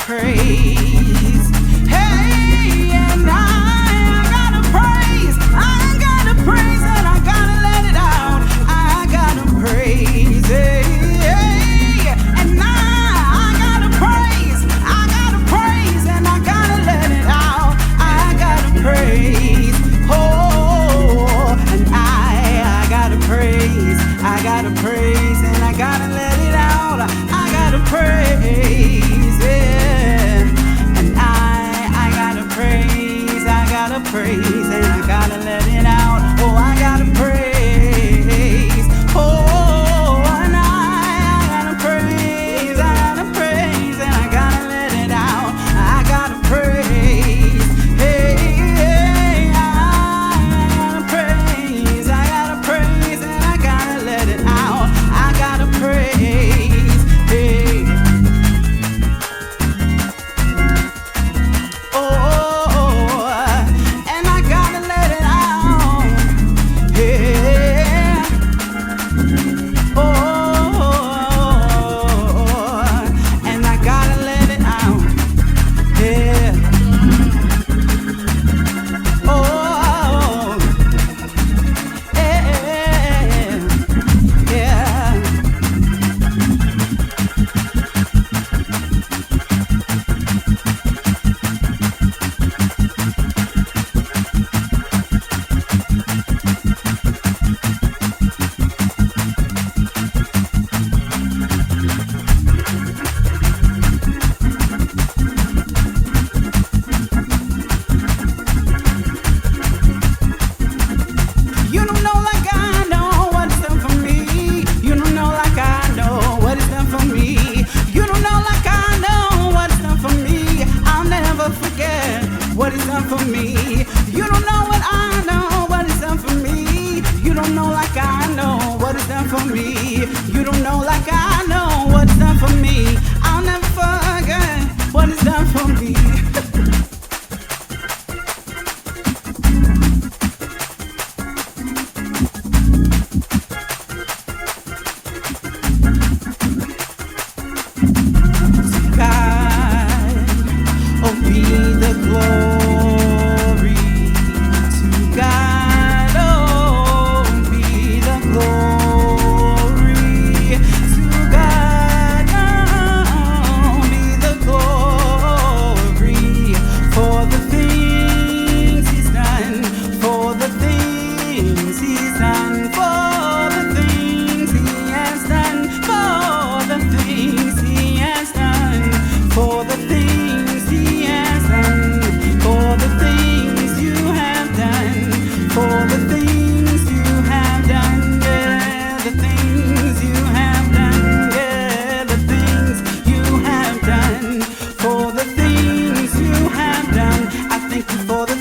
praise. Hey, and I gotta praise. I gotta praise and I gotta let it out. I gotta praise. Hey, hey, and I gotta praise. I gotta praise and I gotta let it out. I gotta praise. Oh, and I gotta praise. I gotta praise and I gotta let it out. I gotta praise, yeah. And I gotta praise. I gotta praise and I gotta let it out. Oh, I gotta praise. Oh, and I gotta praise. I gotta praise and I gotta let it out. I gotta praise. Hey, hey, I gotta praise. I gotta praise and I gotta let it out. I gotta praise. Hey. Oh, and I gotta let it out. Yeah. Oh, and I gotta let it out. Yeah. Oh, yeah. Yeah. You don't know like I know what it's done for me. You don't know like I know what it's done for me. You don't know like I know what it's done for me. I'll never forget what it's done for me. You don't know what I know what it's done for me. You don't know like I know what it's done for me. You don't know like I know what it's done for me. I'll never forget what it's done for me. God, oh, be the glory to God, oh, be the glory to God, oh, be the glory for the things He's done, for the things He's done, for the things He has done, for the things He has done, for the things He has done, for the things you have done, for the things you have done, yeah, the things you have done, yeah, the things you have done, for the things you have done. I thank you for the